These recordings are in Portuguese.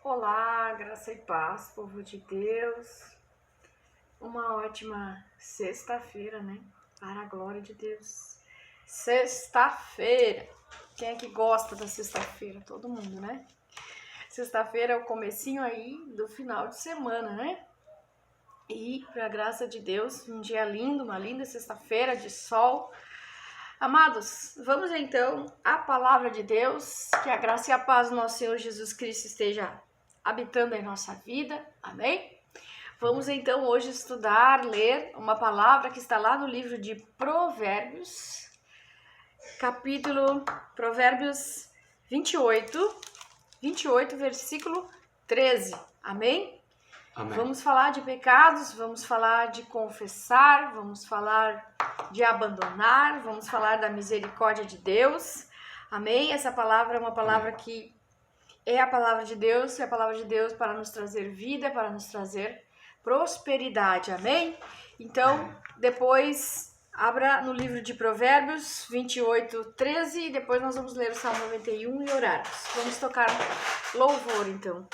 Olá, graça e paz, povo de Deus. Uma ótima sexta-feira, né? Para a glória de Deus. Sexta-feira. Quem é que gosta da sexta-feira? Todo mundo, né? Sexta-feira é o comecinho aí do final de semana, né? E, para a graça de Deus, um dia lindo, uma linda sexta-feira de sol. Amados, vamos então à palavra de Deus, que a graça e a paz do nosso Senhor Jesus Cristo esteja habitando em nossa vida, amém? Vamos então hoje estudar, ler uma palavra que está lá no livro de Provérbios, Provérbios 28, versículo 13, amém? Amém. Vamos falar de pecados, vamos falar de confessar, vamos falar de abandonar, vamos falar da misericórdia de Deus, amém? Essa palavra é uma palavra que é a palavra de Deus, é a palavra de Deus para nos trazer vida, para nos trazer prosperidade, amém? Então, depois, abra no livro de Provérbios 28, 13, e depois nós vamos ler o Salmo 91 e orarmos. Vamos tocar louvor, então.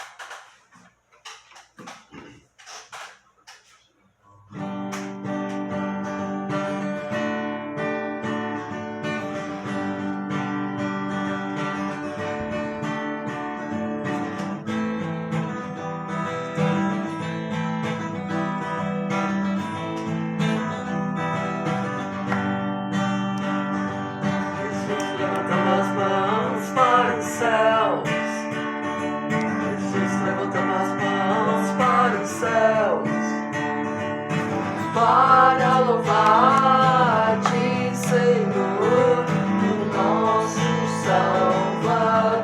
Para louvar-te, Senhor, o nosso Salvador.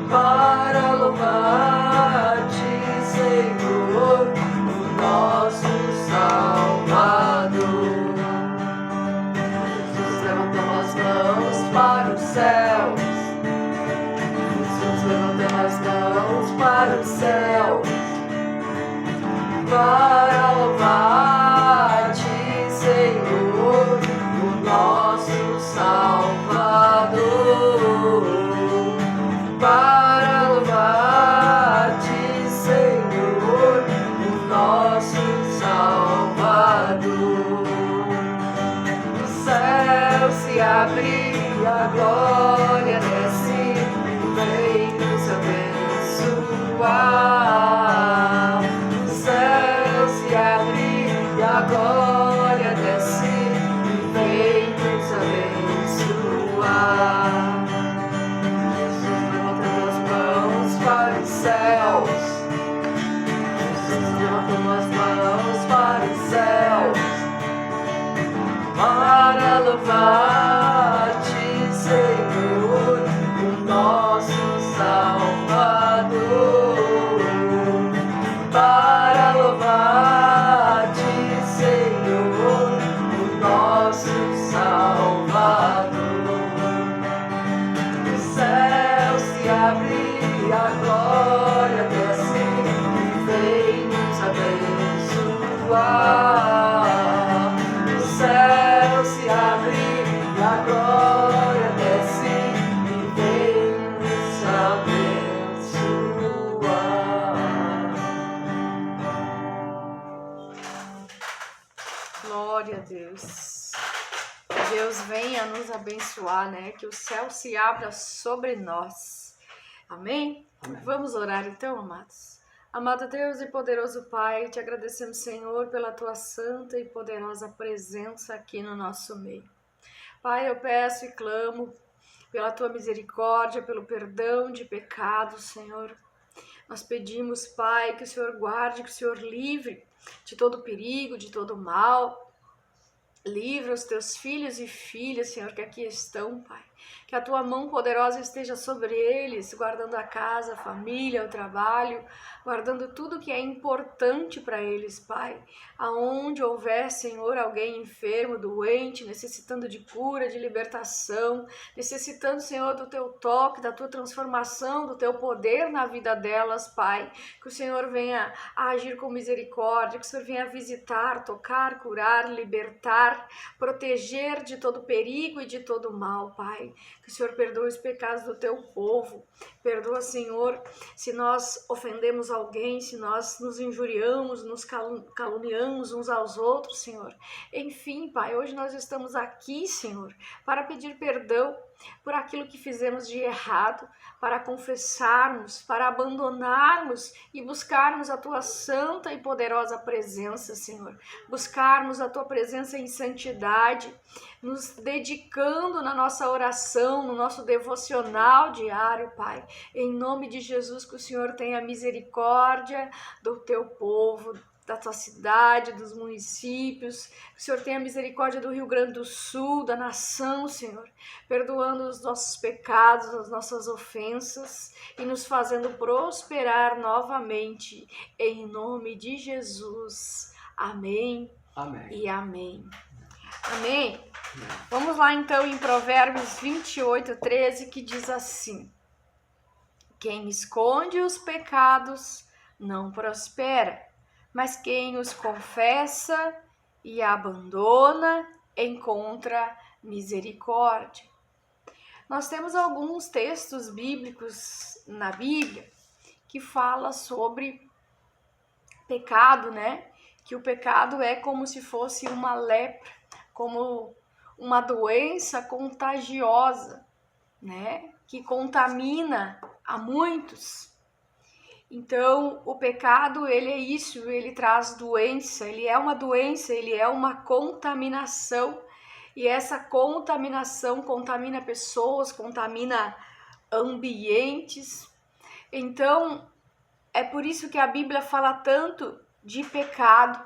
Para louvar-te, Senhor, o nosso Salvador. Jesus levantou as mãos para os céus. Jesus levantou as mãos para os céus. Para louvar-te, Senhor, o nosso Salvador. Para louvar-te, Senhor, o nosso Salvador. O céu se abre, a glória desce, vem nos abençoar. A glória desce e vem nos abençoar. Jesus levantando as mãos para os céus. Jesus levantando as mãos para os céus. Para louvar-te, Senhor, o nosso Salvador. Para louvar-te, Senhor, o nosso Salvador. O céu se abre, a glória desce e vem nos abençoar. O céu se abre, a glória desce e vem nos abençoar. Glória a Deus. Que Deus venha nos abençoar, né? Que o céu se abra sobre nós. Amém? Amém. Vamos orar então, amados. Amado Deus e poderoso Pai, te agradecemos, Senhor, pela tua santa e poderosa presença aqui no nosso meio. Pai, eu peço e clamo pela tua misericórdia, pelo perdão de pecados, Senhor. Nós pedimos, Pai, que o Senhor guarde, que o Senhor livre de todo perigo, de todo mal. Livra os teus filhos e filhas, Senhor, que aqui estão, Pai. Que a tua mão poderosa esteja sobre eles, guardando a casa, a família, o trabalho, guardando tudo que é importante para eles, Pai. Aonde houver, Senhor, alguém enfermo, doente, necessitando de cura, de libertação, necessitando, Senhor, do teu toque, da tua transformação, do teu poder na vida delas, Pai. Que o Senhor venha a agir com misericórdia, que o Senhor venha visitar, tocar, curar, libertar, proteger de todo perigo e de todo mal, Pai. que o Senhor perdoe os pecados do teu povo. Perdoa, Senhor, se nós ofendemos alguém, se nós nos injuriamos, nos caluniamos uns aos outros, Senhor. Enfim, Pai, hoje nós estamos aqui, Senhor, para pedir perdão por aquilo que fizemos de errado, para confessarmos, para abandonarmos e buscarmos a Tua santa e poderosa presença, Senhor. Buscarmos a Tua presença em santidade, nos dedicando na nossa oração, no nosso devocional diário, Pai. Em nome de Jesus, que o Senhor tenha misericórdia do Teu povo, da tua cidade, dos municípios, que o Senhor tenha misericórdia do Rio Grande do Sul, da nação, Senhor, perdoando os nossos pecados, as nossas ofensas e nos fazendo prosperar novamente, em nome de Jesus. Amém. Amém. E amém. Amém. Vamos lá então em Provérbios 28:13, que diz assim: quem esconde os pecados não prospera, mas quem os confessa e abandona encontra misericórdia. Nós temos alguns textos bíblicos na Bíblia que fala sobre pecado, né? Que o pecado é como se fosse uma lepra, como uma doença contagiosa, né? Que contamina a muitos. Então, o pecado, ele é isso, ele traz doença, ele é uma doença, ele é uma contaminação, e essa contaminação contamina pessoas, contamina ambientes. Então, é por isso que a Bíblia fala tanto de pecado,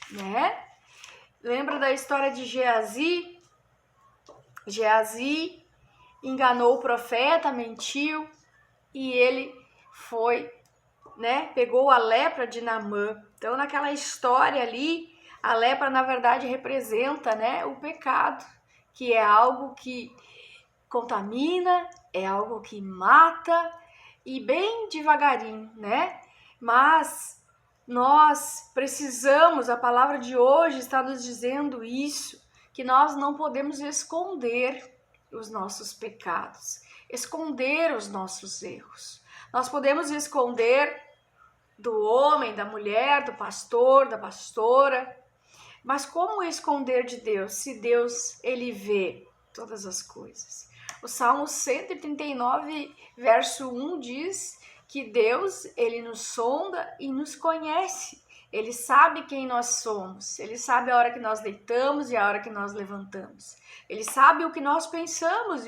né? Lembra da história de Geazi? Geazi enganou o profeta, mentiu, e ele foi, né, pegou a lepra de Naamã. Então, naquela história ali, a lepra, na verdade, representa, né, o pecado, que é algo que contamina, é algo que mata, e bem devagarinho, né? Mas nós precisamos, a palavra de hoje está nos dizendo isso, que nós não podemos esconder os nossos pecados, esconder os nossos erros. Nós podemos esconder do homem, da mulher, do pastor, da pastora, mas como esconder de Deus, se Deus, ele vê todas as coisas? O Salmo 139, verso 1 diz que Deus, ele nos sonda e nos conhece. Ele sabe quem nós somos, ele sabe a hora que nós deitamos e a hora que nós levantamos. Ele sabe o que nós pensamos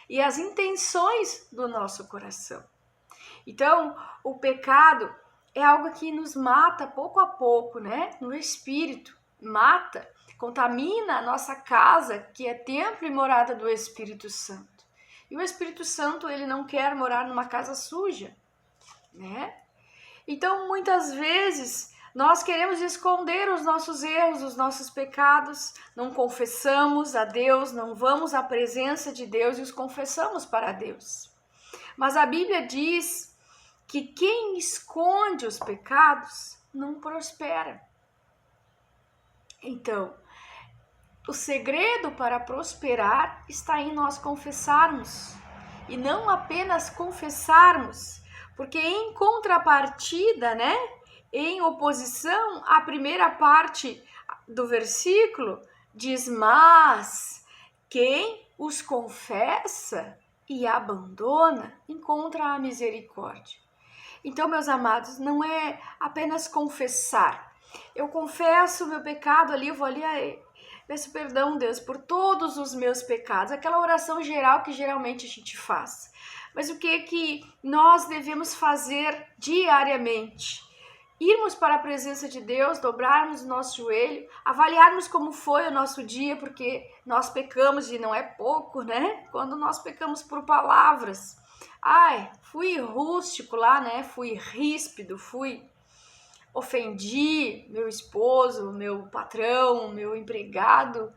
e as intenções do nosso coração. Então, o pecado é algo que nos mata pouco a pouco, né? No espírito, mata, contamina a nossa casa, que é templo e morada do Espírito Santo. E o Espírito Santo, ele não quer morar numa casa suja, né? Então, muitas vezes, nós queremos esconder os nossos erros, os nossos pecados, não confessamos a Deus, não vamos à presença de Deus e os confessamos para Deus. Mas a Bíblia diz que quem esconde os pecados não prospera. Então, o segredo para prosperar está em nós confessarmos. E não apenas confessarmos, porque em contrapartida, né, em oposição, a primeira parte do versículo diz: mas quem os confessa e abandona encontra a misericórdia. Então, meus amados, não é apenas confessar. Eu confesso o meu pecado ali, eu vou ali, peço perdão, Deus, por todos os meus pecados. Aquela oração geral que geralmente a gente faz. Mas o que nós devemos fazer diariamente? Irmos para a presença de Deus, dobrarmos o nosso joelho, avaliarmos como foi o nosso dia, porque nós pecamos e não é pouco, né? Quando nós pecamos por palavras. Fui rústico lá, né? Fui ríspido, ofendi meu esposo, meu patrão, meu empregado,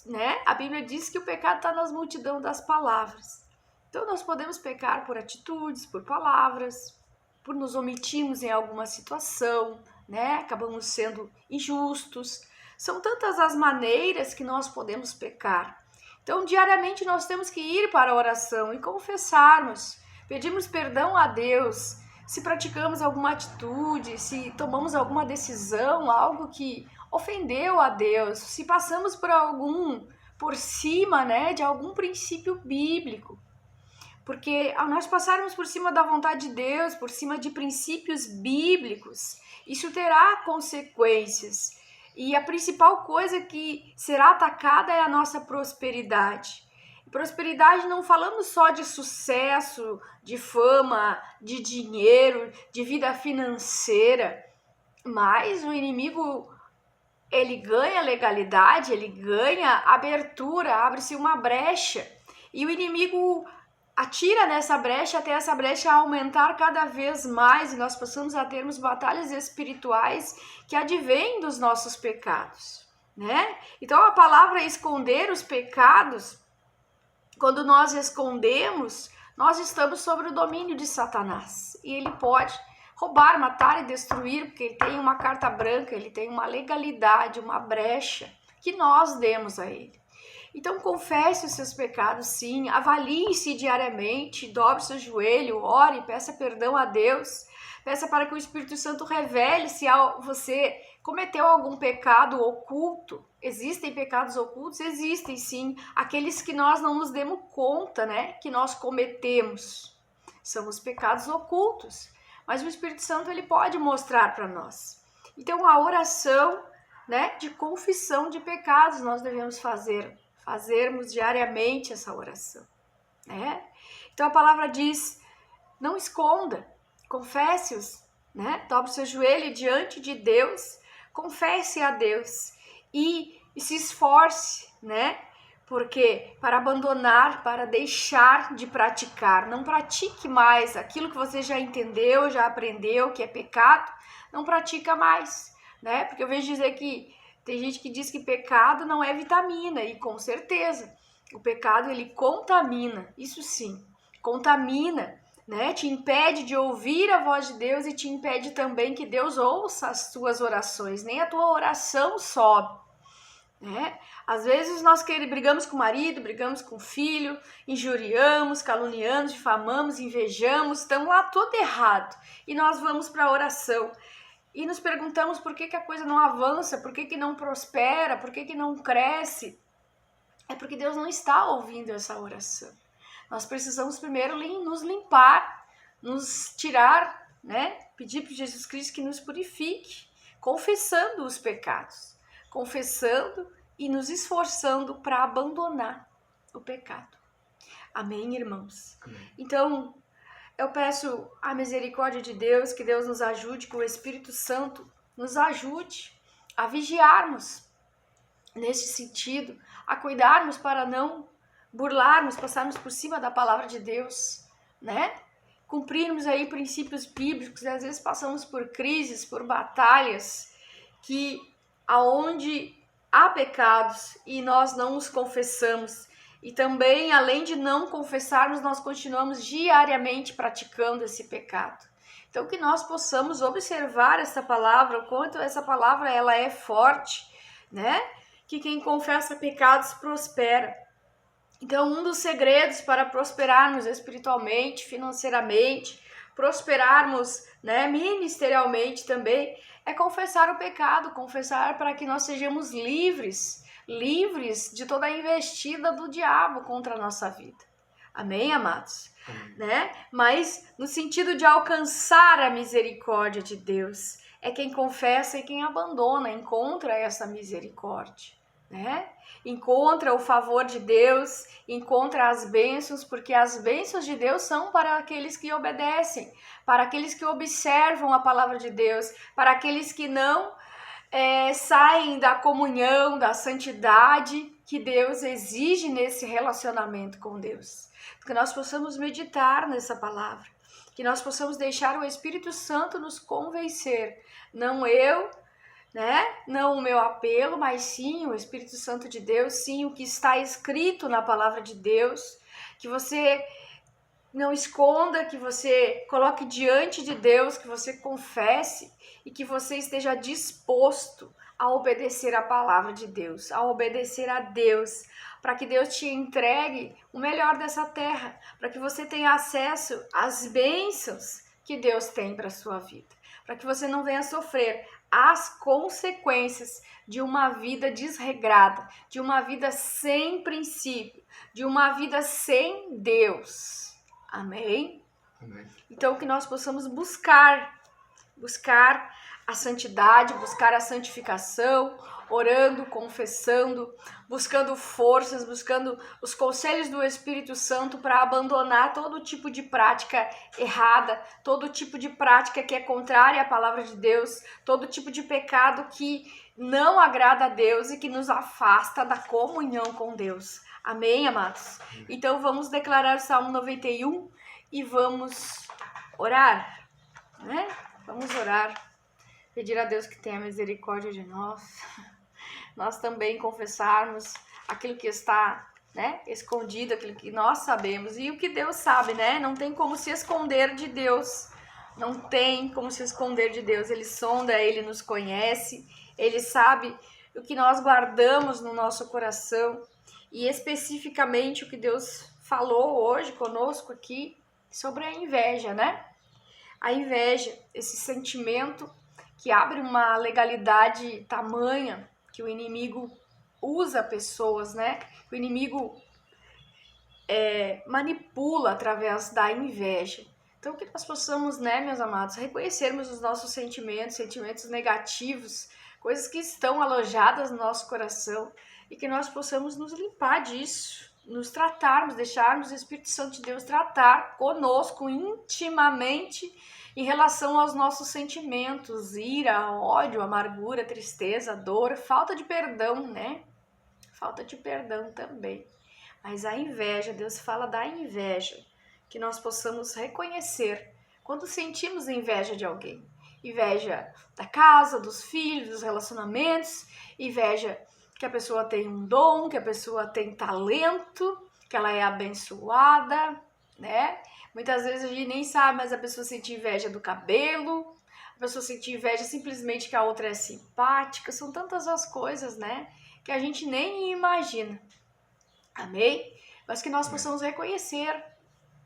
né? A Bíblia diz que o pecado está nas multidão das palavras. Então, nós podemos pecar por atitudes, por palavras, por nos omitirmos em alguma situação, né? Acabamos sendo injustos. São tantas as maneiras que nós podemos pecar. Então, diariamente nós temos que ir para a oração e confessarmos, pedirmos perdão a Deus, se praticamos alguma atitude, se tomamos alguma decisão, algo que ofendeu a Deus, se passamos por cima, né, de algum princípio bíblico. Porque ao nós passarmos por cima da vontade de Deus, por cima de princípios bíblicos, isso terá consequências. E a principal coisa que será atacada é a nossa prosperidade. Prosperidade não falamos só de sucesso, de fama, de dinheiro, de vida financeira, mas o inimigo, ele ganha legalidade, ele ganha abertura, abre-se uma brecha, e o inimigo atira nessa brecha até essa brecha aumentar cada vez mais e nós passamos a termos batalhas espirituais que advêm dos nossos pecados, né? Então a palavra esconder os pecados, quando nós escondemos, nós estamos sob o domínio de Satanás e ele pode roubar, matar e destruir, porque ele tem uma carta branca, ele tem uma legalidade, uma brecha que nós demos a ele. Então confesse os seus pecados, sim, avalie-se diariamente, dobre seu joelho, ore, peça perdão a Deus, peça para que o Espírito Santo revele se você cometeu algum pecado oculto. Existem pecados ocultos? Existem, sim, aqueles que nós não nos demos conta, né, que nós cometemos, são os pecados ocultos, mas o Espírito Santo ele pode mostrar para nós. Então a oração, né, de confissão de pecados nós devemos fazermos diariamente essa oração, né? Então a palavra diz, não esconda, confesse-os, né? Dobre seu joelho diante de Deus, confesse a Deus e se esforce, né? Porque para abandonar, para deixar de praticar, não pratique mais aquilo que você já entendeu, já aprendeu que é pecado, não pratica mais, né? Porque eu vejo dizer que tem gente que diz que pecado não é vitamina, e com certeza, o pecado ele contamina, isso sim, contamina, né? Te impede de ouvir a voz de Deus e te impede também que Deus ouça as tuas orações, nem a tua oração sobe, né? Às vezes nós brigamos com o marido, brigamos com o filho, injuriamos, caluniamos, difamamos, invejamos, estamos lá todo errado, e nós vamos para a oração. E nos perguntamos por que a coisa não avança, por que não prospera, por que não cresce. É porque Deus não está ouvindo essa oração. Nós precisamos primeiro nos limpar, nos tirar, né? Pedir para Jesus Cristo que nos purifique, confessando os pecados, confessando e nos esforçando para abandonar o pecado. Amém, irmãos? Amém. Então, eu peço a misericórdia de Deus, que Deus nos ajude, que o Espírito Santo nos ajude a vigiarmos nesse sentido, a cuidarmos para não burlarmos, passarmos por cima da palavra de Deus, né? Cumprirmos aí princípios bíblicos, e às vezes passamos por crises, por batalhas, que aonde há pecados e nós não os confessamos, e também, além de não confessarmos, nós continuamos diariamente praticando esse pecado. Então, que nós possamos observar essa palavra, o quanto essa palavra ela é forte, né? Que quem confessa pecados prospera. Então, um dos segredos para prosperarmos espiritualmente, financeiramente, prosperarmos, né, ministerialmente também, é confessar o pecado, confessar para que nós sejamos livres de toda a investida do diabo contra a nossa vida. Amém, amados? Amém. Né? Mas no sentido de alcançar a misericórdia de Deus, é quem confessa e quem abandona, encontra essa misericórdia, né? Encontra o favor de Deus, encontra as bênçãos, porque as bênçãos de Deus são para aqueles que obedecem, para aqueles que observam a palavra de Deus, para aqueles que não saem da comunhão, da santidade que Deus exige nesse relacionamento com Deus. Que nós possamos meditar nessa palavra, que nós possamos deixar o Espírito Santo nos convencer, não eu, né? Não o meu apelo, mas sim o Espírito Santo de Deus, sim o que está escrito na palavra de Deus, que você não esconda, que você coloque diante de Deus, que você confesse e que você esteja disposto a obedecer a palavra de Deus, a obedecer a Deus, para que Deus te entregue o melhor dessa terra, para que você tenha acesso às bênçãos que Deus tem para a sua vida, para que você não venha sofrer as consequências de uma vida desregrada, de uma vida sem princípio, de uma vida sem Deus. Amém? Amém. Então, que nós possamos buscar a santidade, buscar a santificação, orando, confessando, buscando forças, buscando os conselhos do Espírito Santo para abandonar todo tipo de prática errada, todo tipo de prática que é contrária à palavra de Deus, todo tipo de pecado que não agrada a Deus e que nos afasta da comunhão com Deus. Amém, amados? Então vamos declarar o Salmo 91 e vamos orar, né? Vamos orar, pedir a Deus que tenha misericórdia de nós também confessarmos aquilo que está, né, escondido, aquilo que nós sabemos e o que Deus sabe, né? Não tem como se esconder de Deus, não tem como se esconder de Deus. Ele sonda, Ele nos conhece, Ele sabe o que nós guardamos no nosso coração e especificamente o que Deus falou hoje conosco aqui sobre a inveja, né? A inveja, esse sentimento que abre uma legalidade tamanha que o inimigo usa pessoas, né? O inimigo manipula através da inveja. Então, que nós possamos, né, meus amados, reconhecermos os nossos sentimentos negativos, coisas que estão alojadas no nosso coração e que nós possamos nos limpar disso, nos tratarmos, deixarmos o Espírito Santo de Deus tratar conosco intimamente em relação aos nossos sentimentos, ira, ódio, amargura, tristeza, dor, falta de perdão, né? Falta de perdão também. Mas a inveja, Deus fala da inveja, que nós possamos reconhecer quando sentimos inveja de alguém. Inveja da casa, dos filhos, dos relacionamentos, inveja que a pessoa tem um dom, que a pessoa tem talento, que ela é abençoada, né? Muitas vezes a gente nem sabe, mas a pessoa sente inveja do cabelo, a pessoa sente inveja simplesmente que a outra é simpática, são tantas as coisas, né? Que a gente nem imagina. Amém? Mas que nós possamos reconhecer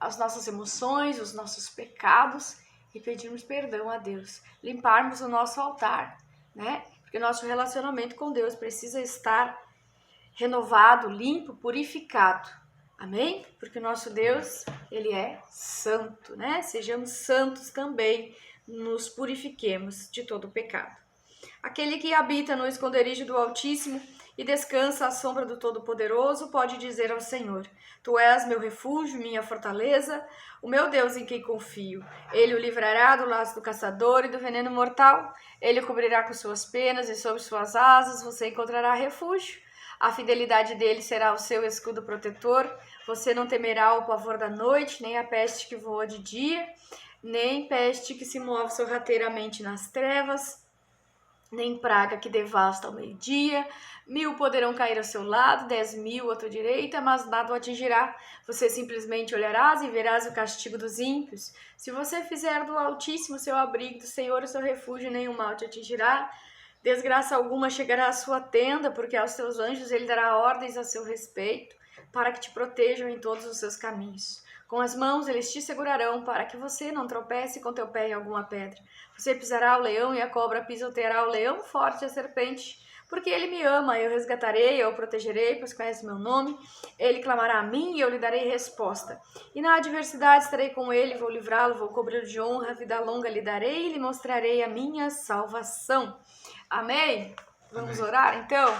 as nossas emoções, os nossos pecados e pedirmos perdão a Deus. Limparmos o nosso altar, né? Porque o nosso relacionamento com Deus precisa estar renovado, limpo, purificado. Amém? Porque o nosso Deus, Ele é santo, né? Sejamos santos também, nos purifiquemos de todo o pecado. Aquele que habita no esconderijo do Altíssimo e descansa à sombra do Todo-Poderoso pode dizer ao Senhor: Tu és meu refúgio, minha fortaleza, o meu Deus em quem confio. Ele o livrará do laço do caçador e do veneno mortal. Ele o cobrirá com suas penas e sob suas asas você encontrará refúgio. A fidelidade dele será o seu escudo protetor. Você não temerá o pavor da noite, nem a peste que voa de dia, nem peste que se move sorrateiramente nas trevas, nem praga que devasta ao meio-dia. 1000 poderão cair ao seu lado, 10.000 à tua direita, mas nada o atingirá. Você simplesmente olharás e verás o castigo dos ímpios. Se você fizer do Altíssimo seu abrigo, do Senhor o seu refúgio, nenhum mal te atingirá. Desgraça alguma chegará à sua tenda, porque aos seus anjos ele dará ordens a seu respeito, para que te protejam em todos os seus caminhos. Com as mãos eles te segurarão, para que você não tropece com teu pé em alguma pedra. Você pisará o leão e a cobra pisoteará o leão forte e a serpente. Porque ele me ama, eu resgatarei, eu o protegerei, pois conhece meu nome. Ele clamará a mim e eu lhe darei resposta. E na adversidade estarei com ele, vou livrá-lo, vou cobri-lo de honra, vida longa lhe darei e lhe mostrarei a minha salvação. Amém? Vamos orar então?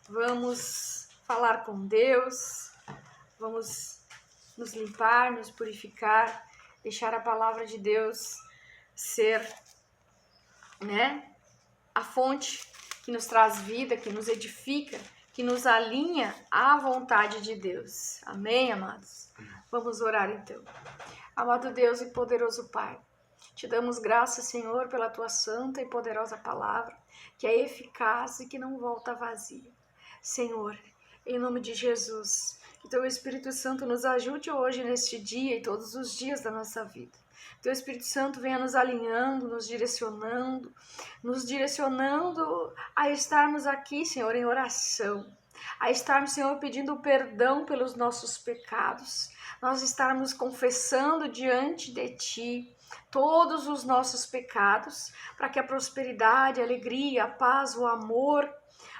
Vamos falar com Deus, vamos nos limpar, nos purificar, deixar a palavra de Deus ser, né, a fonte que nos traz vida, que nos edifica, que nos alinha à vontade de Deus. Amém, amados? Vamos orar então. Amado Deus e poderoso Pai, te damos graças, Senhor, pela tua santa e poderosa palavra, que é eficaz e que não volta vazia. Senhor, em nome de Jesus, que teu Espírito Santo nos ajude hoje, neste dia e todos os dias da nossa vida. Teu Espírito Santo venha nos alinhando, nos direcionando a estarmos aqui, Senhor, em oração, a estarmos, Senhor, pedindo perdão pelos nossos pecados, nós estarmos confessando diante de Ti todos os nossos pecados, para que a prosperidade, a alegria, a paz, o amor,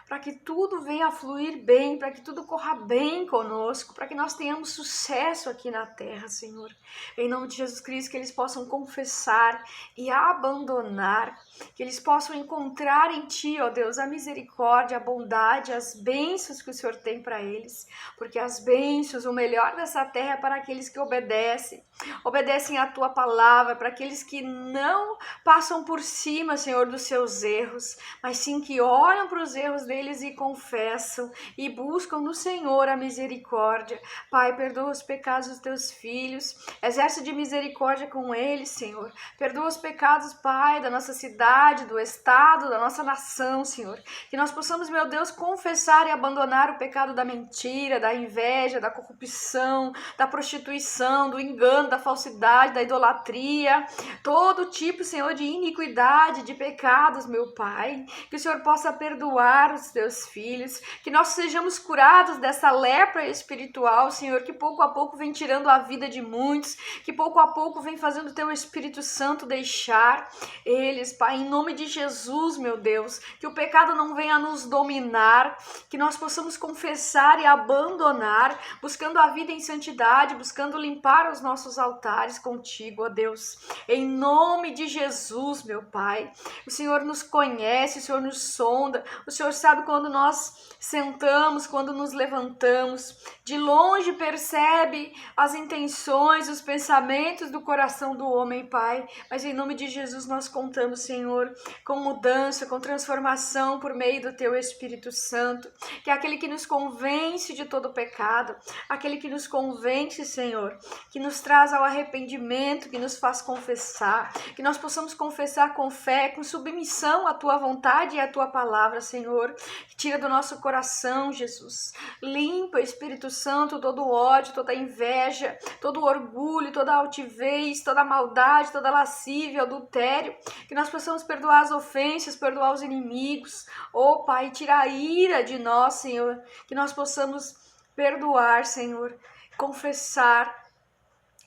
para que tudo venha a fluir bem, para que tudo corra bem conosco, para que nós tenhamos sucesso aqui na terra, Senhor. Em nome de Jesus Cristo, que eles possam confessar e abandonar, que eles possam encontrar em Ti, ó Deus, a misericórdia, a bondade, as bênçãos que o Senhor tem para eles, porque as bênçãos, o melhor dessa terra é para aqueles que obedecem a Tua palavra, para aqueles que não passam por cima, Senhor, dos seus erros, mas sim que olham para os erros deles e confessam e buscam no Senhor a misericórdia. Pai, perdoa os pecados dos Teus filhos, exerce de misericórdia com eles, Senhor. Perdoa os pecados, Pai, da nossa cidade, do estado, da nossa nação, Senhor. Que nós possamos, meu Deus, confessar e abandonar o pecado da mentira, da inveja, da corrupção, da prostituição, do engano, da falsidade, da idolatria, todo tipo, Senhor, de iniquidade, de pecados, meu Pai. Que o Senhor possa perdoar os Teus filhos, que nós sejamos curados dessa lepra espiritual, Senhor, que pouco a pouco vem tirando a vida de muitos, que pouco a pouco vem fazendo o Teu Espírito Santo deixar eles, Pai, em nome de Jesus, meu Deus, que o pecado não venha nos dominar, que nós possamos confessar e abandonar, buscando a vida em santidade, buscando limpar os nossos altares contigo, ó Deus, em nome de Jesus, meu Pai. O Senhor nos conhece, o Senhor nos sonda, o Senhor sabe quando nós sentamos, quando nos levantamos, de longe percebe as intenções, os pensamentos do coração do homem, Pai, mas em nome de Jesus nós contamos, Senhor, com mudança, com transformação por meio do Teu Espírito Santo, que é aquele que nos convence de todo pecado, aquele que nos convence, Senhor, que nos traz ao arrependimento, que nos faz confessar, que nós possamos confessar com fé, com submissão à Tua vontade e à Tua palavra, Senhor, que tira do nosso coração, Jesus, limpa, Espírito Santo, todo ódio, toda inveja, todo orgulho, toda altivez, toda maldade, toda lascívia, adultério, que nós possamos perdoar as ofensas, perdoar os inimigos, oh Pai, tira a ira de nós, Senhor, que nós possamos perdoar, Senhor, confessar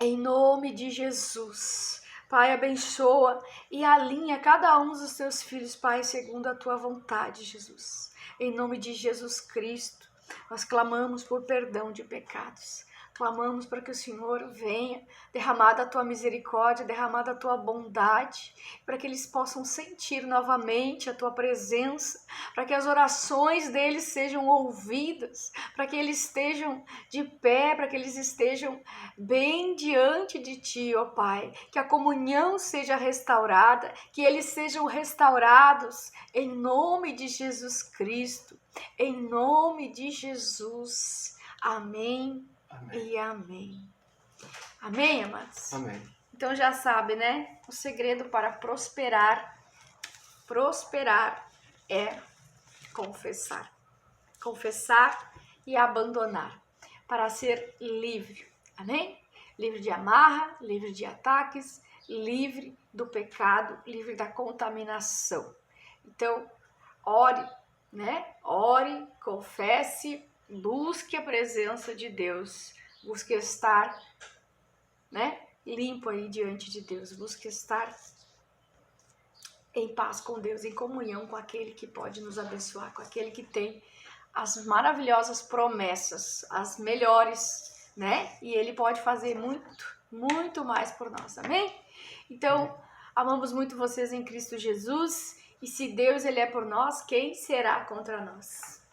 em nome de Jesus. Pai, abençoa e alinha cada um dos Teus filhos, Pai, segundo a Tua vontade, Jesus. Em nome de Jesus Cristo, nós clamamos por perdão de pecados. Clamamos para que o Senhor venha, derramada a Tua misericórdia, derramada a Tua bondade, para que eles possam sentir novamente a Tua presença, para que as orações deles sejam ouvidas, para que eles estejam de pé, para que eles estejam bem diante de Ti, ó Pai, que a comunhão seja restaurada, que eles sejam restaurados, em nome de Jesus Cristo, em nome de Jesus. Amém. Amém. E amém. Amém, amados? Amém. Então já sabe, né? O segredo para prosperar é confessar. Confessar e abandonar para ser livre. Amém? Livre de amarra, livre de ataques, livre do pecado, livre da contaminação. Então, ore, né? Ore, confesse, busque a presença de Deus, busque estar, né, limpo aí diante de Deus, busque estar em paz com Deus, em comunhão com aquele que pode nos abençoar, com aquele que tem as maravilhosas promessas, as melhores, né, e Ele pode fazer muito, muito mais por nós, amém? Então, amamos muito vocês em Cristo Jesus, e se Deus Ele é por nós, quem será contra nós?